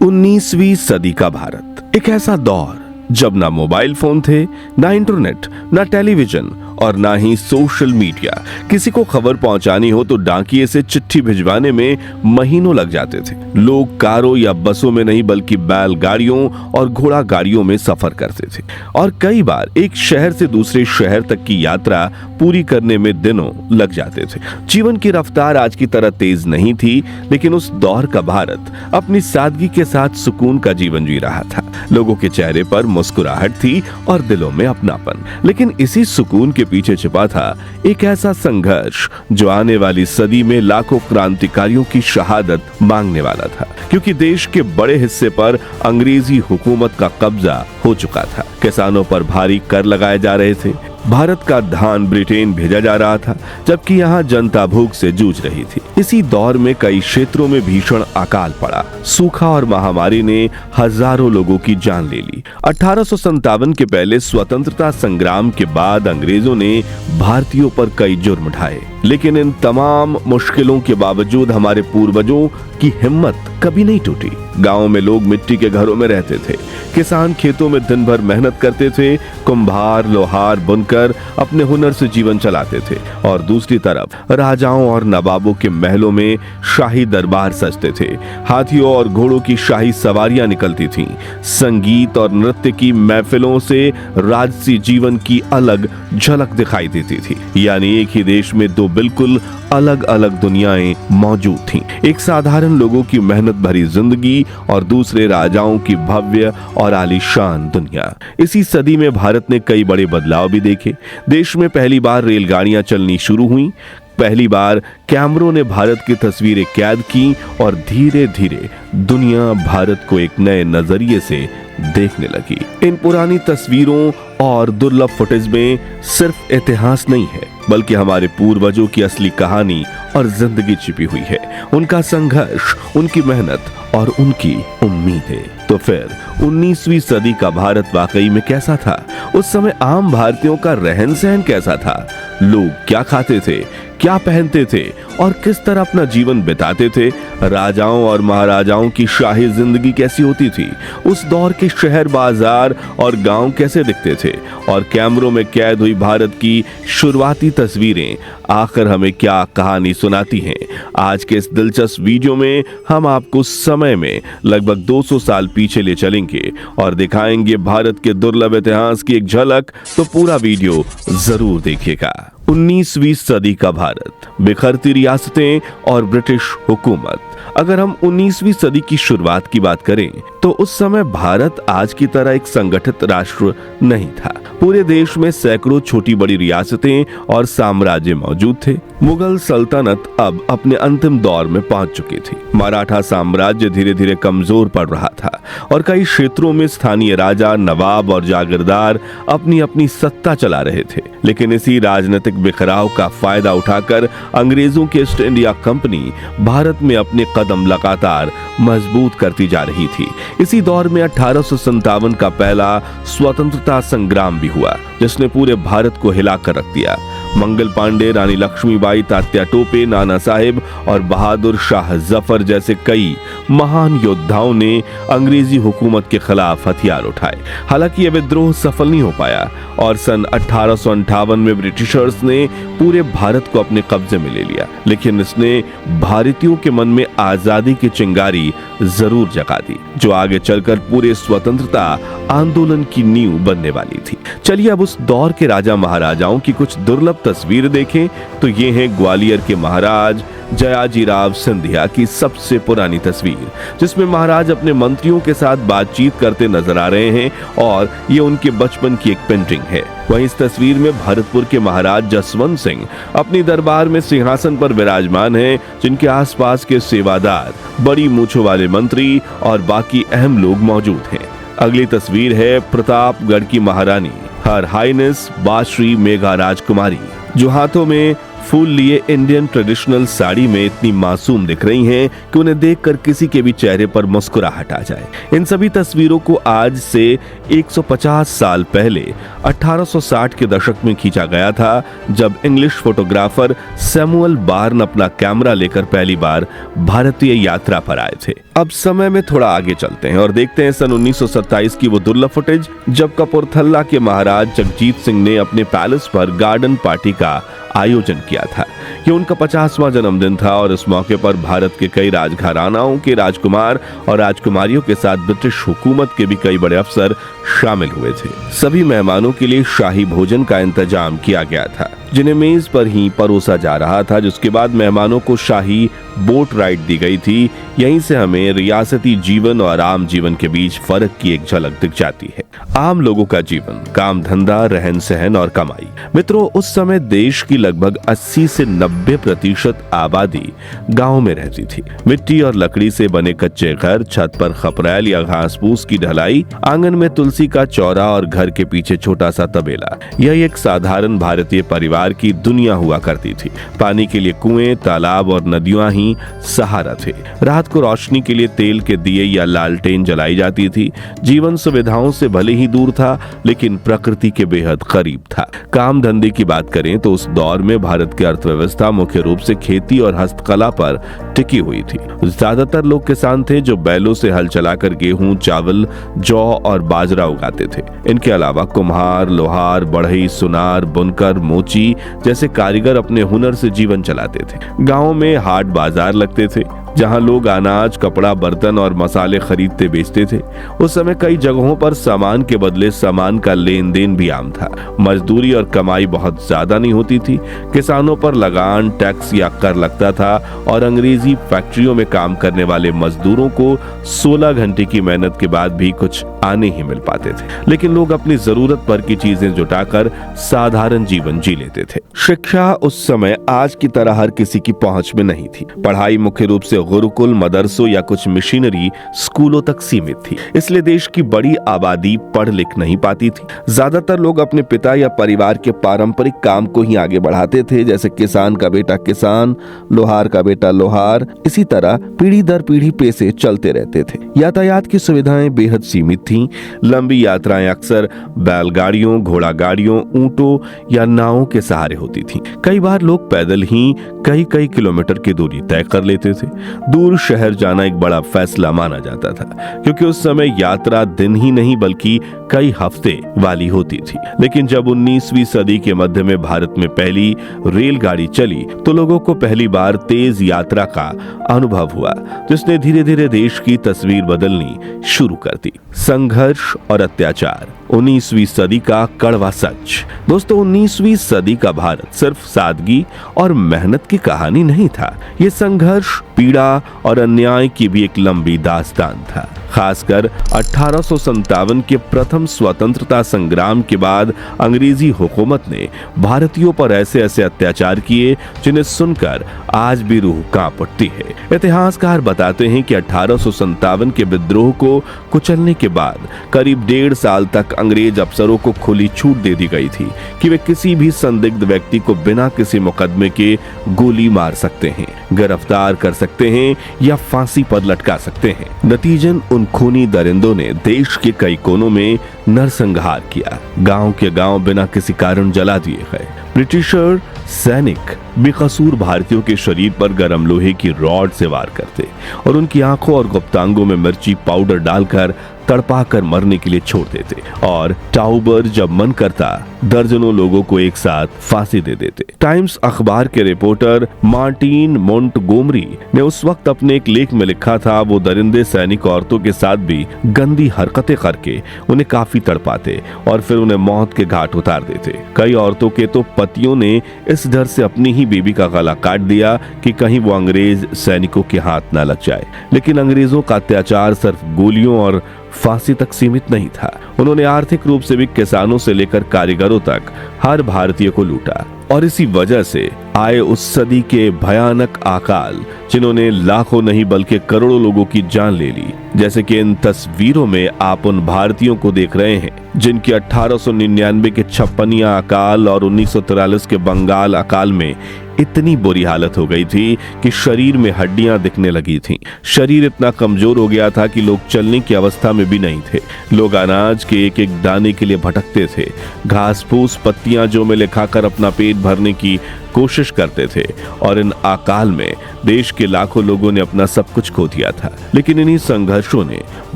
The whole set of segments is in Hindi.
19वीं सदी का भारत एक ऐसा दौर जब ना मोबाइल फोन थे, ना इंटरनेट, ना टेलीविजन और ना ही सोशल मीडिया। किसी को खबर पहुंचानी हो तो डाकिये से चिट्ठी भिजवाने में महीनों लग जाते थे। लोग कारों या बसों में नहीं बल्कि बैलगाड़ियों और घोड़ा गाड़ियों में सफर करते थे और कई बार एक शहर से दूसरे शहर तक की यात्रा पूरी करने में दिनों लग जाते थे। जीवन की रफ्तार आज की तरह तेज नहीं थी, लेकिन उस दौर का भारत अपनी सादगी के साथ सुकून का जीवन जी रहा था। लोगों के चेहरे पर मुस्कुराहट थी और दिलों में अपनापन। लेकिन इसी सुकून के पीछे छिपा था एक ऐसा संघर्ष जो आने वाली सदी में लाखों क्रांतिकारियों की शहादत मांगने वाला था, क्योंकि देश के बड़े हिस्से पर अंग्रेजी हुकूमत का कब्जा हो चुका था। किसानों पर भारी कर लगाए जा रहे थे, भारत का धान ब्रिटेन भेजा जा रहा था, जबकि यहाँ जनता भूख से जूझ रही थी। इसी दौर में कई क्षेत्रों में भीषण अकाल पड़ा, सूखा और महामारी ने हजारों लोगों की जान ले ली। 1857 के पहले स्वतंत्रता संग्राम के बाद अंग्रेजों ने भारतीयों पर कई जुर्म ढाए, लेकिन इन तमाम मुश्किलों के बावजूद हमारे पूर्वजों की हिम्मत कभी नहीं टूटी। गांव में लोग मिट्टी के घरों में रहते थे, किसान खेतों में दिन भर मेहनत करते थे, कुम्हार लोहार बुनकर अपने हुनर से जीवन चलाते थे और दूसरी तरफ राजाओं और नवाबों के महलों में शाही दरबार सजते थे। हाथियों और घोड़ों की शाही सवारियां निकलती थीं। संगीत और नृत्य की महफिलों से राजसी जीवन की अलग झलक दिखाई देती थी। यानी एक ही देश में दो बिल्कुल अलग अलग दुनियाएं मौजूद थीं। एक साधारण लोगों की मेहनत भरी जिंदगी और दूसरे राजाओं की भव्य और आलीशान दुनिया। इसी सदी में भारत ने कई बड़े बदलाव भी देखे। देश में पहली बार रेलगाड़ियां चलनी शुरू हुई, पहली बार कैमरों ने भारत की तस्वीरें कैद की और धीरे धीरे दुनिया भारत को एक नए नजरिए से देखने लगी। इन पुरानी तस्वीरों और दुर्लभ फुटेज में सिर्फ इतिहास नहीं है, बल्कि हमारे पूर्वजों की असली कहानी और जिंदगी छिपी हुई है, उनका संघर्ष, उनकी मेहनत और उनकी उम्मीदें। तो फिर 19वीं सदी का भारत वाकई में कैसा था? उस समय आम भारतीयों का रहन सहन कैसा था? लोग क्या खाते थे, क्या पहनते थे और किस तरह अपना जीवन बिताते थे? राजाओं और महाराजाओं की शाही जिंदगी कैसी होती थी? उस दौर के शहर बाजार और गांव कैसे दिखते थे? और कैमरों में कैद हुई भारत की शुरुआती तस्वीरें आखिर हमें क्या कहानी सुनाती हैं? आज के इस दिलचस्प वीडियो में हम आपको समय में लगभग 200 साल पीछे ले चलेंगे और दिखाएंगे भारत के दुर्लभ इतिहास की एक झलक। तो पूरा वीडियो जरूर देखिएगा। 19वीं सदी का भारत, बिखरती रियासतें और ब्रिटिश हुकूमत। अगर हम 19वीं सदी की शुरुआत की बात करें तो उस समय भारत आज की तरह एक संगठित राष्ट्र नहीं था। पूरे देश में सैकड़ों छोटी बड़ी रियासतें और साम्राज्य मौजूद थे। मुगल सल्तनत अब अपने अंतिम दौर में पहुंच चुकी थी। मराठा साम्राज्य धीरे धीरे कमजोर पड़ रहा था और कई क्षेत्रों में स्थानीय राजा, नवाब और जागीरदार अपनी अपनी सत्ता चला रहे थे। लेकिन इसी राजनीतिक बिखराव का फायदा उठाकर अंग्रेजों की ईस्ट इंडिया कंपनी भारत में अपने कदम लगातार मजबूत करती जा रही थी। इसी दौर में 1857 का पहला स्वतंत्रता संग्राम भी हुआ, जिसने पूरे भारत को हिलाकर रख दिया। मंगल पांडे, रानी लक्ष्मीबाई, तात्या टोपे, नाना साहेब और बहादुर शाह जफर जैसे कई महान योद्धाओं ने अंग्रेजी हुकूमत के खिलाफ हथियार उठाए। हालांकि यह विद्रोह सफल नहीं हो पाया और सन 1858 में ब्रिटिशर्स ने पूरे भारत को अपने कब्जे में ले लिया। लेकिन इसने भारतीयों के मन में आजादी की चिंगारी जरूर जगा दी, जो आगे चलकर पूरे स्वतंत्रता आंदोलन की नींव बनने वाली थी। चलिए अब उस दौर के राजा महाराजाओं की कुछ दुर्लभ तस्वीर देखें। तो ये है ग्वालियर के महाराज जयाजीराव सिंधिया की सबसे पुरानी तस्वीर, जिसमें महाराज अपने मंत्रियों के साथ बातचीत करते नजर आ रहे हैं और ये उनके बचपन की एक पेंटिंग है। वहीं इस तस्वीर में भरतपुर के महाराज जसवंत सिंह अपनी दरबार में सिंहासन पर विराजमान हैं, जिनके आसपास के सेवादार, बड़ी मूंछों वाले मंत्री और बाकी अहम लोग मौजूद हैं। अगली तस्वीर है प्रतापगढ़ की महारानी हर हाइनेस बाश्री मेघा राजकुमारी, जो हाथों में फूल लिए इंडियन ट्रेडिशनल साड़ी में इतनी मासूम दिख रही हैं कि उन्हें देखकर किसी के भी चेहरे पर मुस्कुराहट आ जाए। इन सभी तस्वीरों को आज से 150 साल पहले 1860 के दशक में खींचा गया था, जब इंग्लिश फोटोग्राफर सैमुअल बार्न अपना कैमरा लेकर पहली बार भारतीय यात्रा पर आए थे। अब समय में थोड़ा आगे चलते हैं और देखते हैं सन 1927 की वो दुर्लभ फुटेज, जब कपूरथला के महाराज जगजीत सिंह ने अपने पैलेस पर गार्डन पार्टी का आयोजन किया था। ये उनका 50वां जन्मदिन था और इस मौके पर भारत के कई राजघरानाओं के राजकुमार और राजकुमारियों के साथ ब्रिटिश हुकूमत के भी कई बड़े अफसर शामिल हुए थे। सभी मेहमानों के लिए शाही भोजन का इंतजाम किया गया था, जिन्हें मेज पर ही परोसा जा रहा था, जिसके बाद मेहमानों को शाही बोट राइड दी गई थी। यहीं से हमें रियासती जीवन और आम जीवन के बीच फर्क की एक झलक दिख जाती है। आम लोगों का जीवन, काम धंधा, रहन सहन और कमाई। मित्रों, उस समय देश की लगभग 80 से 90% आबादी गाँव में रहती थी। मिट्टी और लकड़ी से बने कच्चे घर, छत पर खपरैल या घास फूस की ढलाई, आंगन में तुलसी का चौरा और घर के पीछे छोटा सा तबेला, यह एक साधारण भारतीय परिवार की दुनिया हुआ करती थी। पानी के लिए कुएं, तालाब और नदियां ही सहारा थे। रात को रोशनी के लिए तेल के दिए या लालटेन जलाई जाती थी। जीवन सुविधाओं से भले ही दूर था, लेकिन प्रकृति के बेहद करीब था। काम धंधे की बात करें तो उस दौर में भारत की अर्थव्यवस्था मुख्य रूप से खेती और हस्तकला पर टिकी हुई थी। ज्यादातर लोग किसान थे जो बैलों से हल चलाकर गेहूं, चावल, जौ और बाजरा उगाते थे। इनके अलावा कुम्हार, लोहार, बढ़ई, सुनार, बुनकर, मोची जैसे कारीगर अपने हुनर से जीवन चलाते थे। गांव में हाट बाजार लगते थे, जहां लोग अनाज, कपड़ा, बर्तन और मसाले खरीदते बेचते थे। उस समय कई जगहों पर सामान के बदले सामान का लेन देन भी आम था। मजदूरी और कमाई बहुत ज्यादा नहीं होती थी। किसानों पर लगान, टैक्स या कर लगता था और अंग्रेजी फैक्ट्रियों में काम करने वाले मजदूरों को 16 घंटे की मेहनत के बाद भी कुछ आने ही मिल पाते थे। लेकिन लोग अपनी जरूरत भर की चीजें जुटाकर साधारण जीवन जी लेते थे। शिक्षा उस समय आज की तरह हर किसी की पहुंच में नहीं थी। पढ़ाई मुख्य रूप से गुरुकुल, मदरसों या कुछ मिशनरी स्कूलों तक सीमित थी। इसलिए देश की बड़ी आबादी पढ़ लिख नहीं पाती थी। ज्यादातर लोग अपने पिता या परिवार के पारंपरिक काम को ही आगे बढ़ाते थे, जैसे किसान का बेटा किसान, लोहार का बेटा लोहार। इसी तरह पीढ़ी दर पीढ़ी पेशे चलते रहते थे। यातायात की सुविधाएं बेहद सीमित थीं। लंबी यात्राएं अक्सर बैलगाड़ियों, घोड़ा गाड़ियों, ऊंटों या नावों के सहारे होती थीं। कई बार लोग पैदल ही कई किलोमीटर की दूरी तय कर लेते थे। दूर शहर जाना एक बड़ा फैसला माना जाता था, क्योंकि उस समय यात्रा दिन ही नहीं बल्कि कई हफ्ते वाली होती थी। लेकिन जब 19वीं सदी के मध्य में भारत में पहली रेलगाड़ी चली तो लोगों को पहली बार तेज यात्रा का अनुभव हुआ, जिसने धीरे धीरे देश की तस्वीर बदलनी शुरू कर दी। संघर्ष और अत्याचार, 19वीं सदी का कड़वा सच। दोस्तों, 19वीं सदी का भारत सिर्फ सादगी और मेहनत की कहानी नहीं था। ये संघर्ष, पीड़ा और अन्याय की भी एक लंबी दास्तान था। खासकर 1857 के प्रथम स्वतंत्रता संग्राम के बाद अंग्रेजी हुकूमत ने भारतीयों पर ऐसे ऐसे अत्याचार किए जिन्हें सुनकर आज भी रूह कांप उठती है। इतिहासकार बताते हैं कि 1857 के विद्रोह को कुचलने के बाद करीब 1.5 साल तक अंग्रेज अफसरों को खुली छूट दे दी गई थी कि वे किसी भी संदिग्ध व्यक्ति को बिना किसी मुकदमे के गोली मार सकते हैं, गिरफ्तार कर सकते हैं या फांसी पर लटका सकते हैं। नतीजन उन खूनी दरिंदों ने देश के कई कोनों में नरसंहार किया। गांव के गांव बिना किसी कारण जला दिए गए। ब्रिटिशर सैनिक बेकसूर भारतीयों के शरीर पर गर्म लोहे की रॉड से वार करते और उनकी आंखों और गुप्तांगों में मिर्ची पाउडर डालकर तड़पाकर मरने के लिए छोड़ देते और टाउबर जब मन करता दर्जनों लोगों को एक साथ फांसी दे देते। टाइम्स अखबार के रिपोर्टर मार्टिन मोंटगोमरी ने उस वक्त अपने एक लेख में लिखा था, वो दरिंदे सैनिक औरतों के साथ भी गंदी हरकतें करके उन्हें काफी तड़पाते और फिर उन्हें मौत के घाट उतार देते। कई औरतों के तो पतियों ने इस डर से अपनी ही बेबी का गला काट दिया कि कहीं वो अंग्रेज सैनिकों के हाथ न लग जाए। लेकिन अंग्रेजों का अत्याचार सिर्फ गोलियों और फांसी तक सीमित नहीं था। उन्होंने आर्थिक रूप से भी किसानों से लेकर कारीगरों तक हर भारतीय को लूटा और इसी वजह से आए उस सदी के भयानक अकाल जिन्होंने लाखों नहीं बल्कि करोड़ों लोगों की जान ले ली। जैसे कि इन तस्वीरों में आप उन भारतीयों को देख रहे हैं जिनकी 1899 के 56 अकाल और 1943 के बंगाल अकाल में इतनी बुरी हालत हो गई थी कि शरीर में हड्डियां दिखने लगी थीं। शरीर इतना कमजोर हो गया था कि लोग चलने की अवस्था में भी नहीं थे। लोग अनाज के एक एक दाने के लिए भटकते थे, घास फूस पत्तियां जो में खाकर अपना पेट भरने की कोशिश करते थे। और इन अकाल में देश के लाखों लोगों ने अपना सब कुछ खो दिया था। लेकिन इन्हीं संघर्षों ने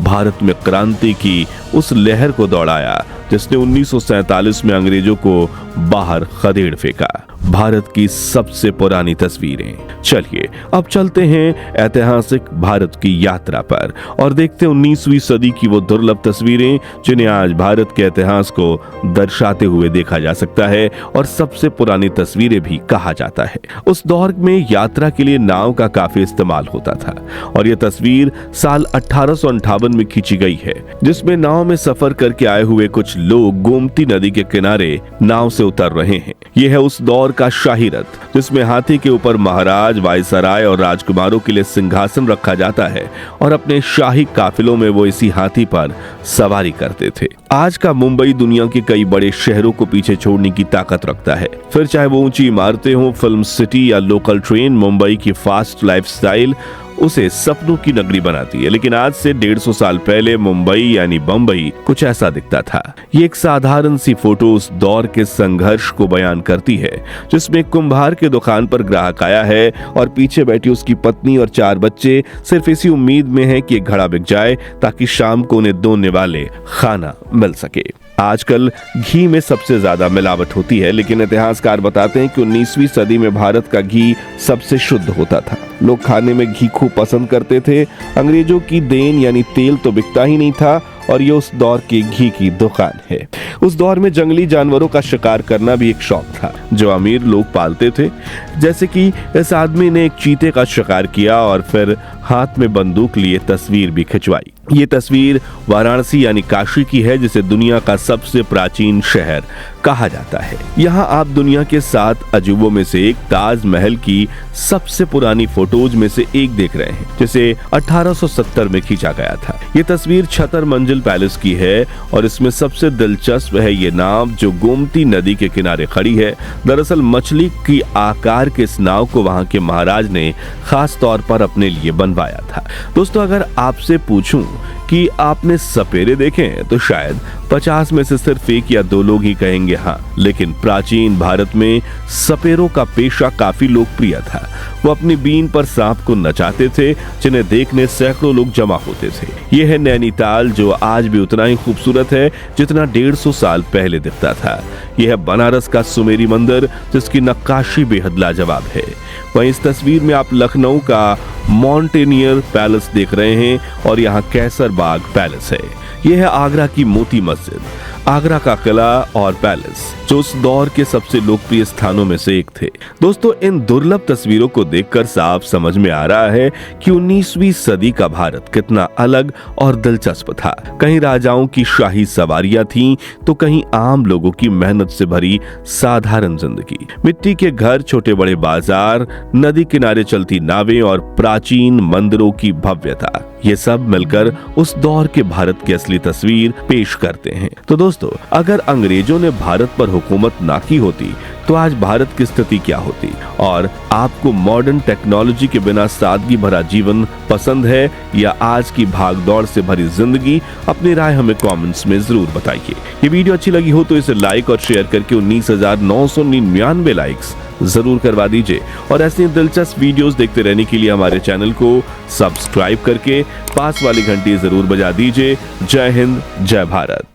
भारत में क्रांति की उस लहर को दौड़ाया जिसने 1947 में अंग्रेजों को बाहर खदेड़ फेंका। भारत की सबसे पुरानी तस्वीरें। चलिए अब चलते हैं ऐतिहासिक भारत की यात्रा पर और देखते हैं 19वीं सदी की वो दुर्लभ तस्वीरें जिन्हें आज भारत के इतिहास को दर्शाते हुए देखा जा सकता है और सबसे पुरानी तस्वीरें भी कहा जाता है। उस दौर में यात्रा के लिए नाव का काफी इस्तेमाल होता था और यह तस्वीर साल 1858 में खींची गई है, जिसमें नाव में सफर करके आए हुए कुछ लोग गोमती नदी के किनारे नाव से उतर रहे हैं। यह है उस दौर का शाही रथ जिसमें हाथी के ऊपर महाराज, वायसराय और राजकुमारों के लिए सिंहासन रखा जाता है और अपने शाही काफिलों में वो इसी हाथी पर सवारी करते थे। आज का मुंबई दुनिया के कई बड़े शहरों को पीछे छोड़ने की ताकत रखता है, फिर चाहे वो ऊंची इमारतें हो, फिल्म सिटी या लोकल ट्रेन। मुंबई की फास्ट लाइफस्टाइल उसे सपनों की नगरी बनाती है। लेकिन आज से 150 साल पहले मुंबई यानी बंबई कुछ ऐसा दिखता था। ये एक साधारण सी फोटो उस दौर के संघर्ष को बयान करती है, जिसमें कुम्हार के दुकान पर ग्राहक आया है और पीछे बैठी उसकी पत्नी और 4 बच्चे सिर्फ इसी उम्मीद में है कि एक घड़ा बिक जाए ताकि शाम को उन्हें दोने वाले खाना मिल सके। आजकल घी में सबसे ज्यादा मिलावट होती है, लेकिन इतिहासकार बताते हैं कि 19वीं सदी में भारत का घी सबसे शुद्ध होता था। लोग खाने में घी खूब पसंद करते थे। अंग्रेजों की देन यानी तेल तो बिकता ही नहीं था और ये उस दौर के घी की दुकान है। उस दौर में जंगली जानवरों का शिकार करना भी एक शौक था जो अमीर लोग पालते थे। जैसे कि इस आदमी ने एक चीते का शिकार किया और फिर हाथ में बंदूक लिए तस्वीर भी खिंचवाई। ये तस्वीर वाराणसी यानी काशी की है, जिसे दुनिया का सबसे प्राचीन शहर कहा जाता है। यहाँ आप दुनिया के 7 अजूबों में से एक ताजमहल की सबसे पुरानी फोटोज में से एक देख रहे हैं, जिसे 1870 में खींचा गया था। ये तस्वीर 76 मंजिल पैलेस की है और इसमें सबसे दिलचस्प है ये नाव जो गोमती नदी के किनारे खड़ी है। दरअसल मछली की आकार के इस नाव को वहाँ के महाराज ने खास तौर पर अपने लिए बनवाया था। दोस्तों, अगर आपसे पूछूं कि आपने सपेरे देखे हैं तो शायद 50 में से सिर्फ 1 या 2 लोग ही कहेंगे हाँ। लेकिन प्राचीन भारत में सपेरों का पेशा काफी लोकप्रिय था। वो अपनी बीन पर सांप को नचाते थे, जिन्हें देखने सैकड़ों लोग जमा होते थे। यह है नैनीताल, जो आज भी उतना ही खूबसूरत है जितना 150 साल पहले दिखता था। यह है बनारस का सुमेरी मंदिर, जिसकी नक्काशी बेहद लाजवाब है। वहीं इस तस्वीर में आप लखनऊ का मॉन्टेनियर पैलेस देख रहे हैं और यहाँ कैसर बाग पैलेस है। यह है आगरा की मोती मस्जिद, आगरा का किला और पैलेस, जो उस दौर के सबसे लोकप्रिय स्थानों में से एक थे। दोस्तों, इन दुर्लभ तस्वीरों को देखकर साफ समझ में आ रहा है कि 19वीं सदी का भारत कितना अलग और दिलचस्प था। कहीं राजाओं की शाही सवारियां थीं, तो कहीं आम लोगों की मेहनत से भरी साधारण जिंदगी। मिट्टी के घर, छोटे बड़े बाजार, नदी किनारे चलती नावें और प्राचीन मंदिरों की भव्यता, ये सब मिलकर उस दौर के भारत की असली तस्वीर पेश करते हैं। तो दोस्तों, अगर अंग्रेजों ने भारत पर हुकूमत ना की होती तो आज भारत की स्थिति क्या होती? और आपको मॉडर्न टेक्नोलॉजी के बिना सादगी भरा जीवन पसंद है या आज की भागदौड़ से भरी जिंदगी? अपनी राय हमें कमेंट्स में जरूर बताइए। ये वीडियो अच्छी लगी हो तो इसे लाइक और शेयर करके 19,999 लाइक्स जरूर करवा दीजिए और ऐसी दिलचस्प वीडियोस देखते रहने के लिए हमारे चैनल को सब्सक्राइब करके पास वाली घंटी जरूर बजा दीजिए। जय हिंद, जय भारत।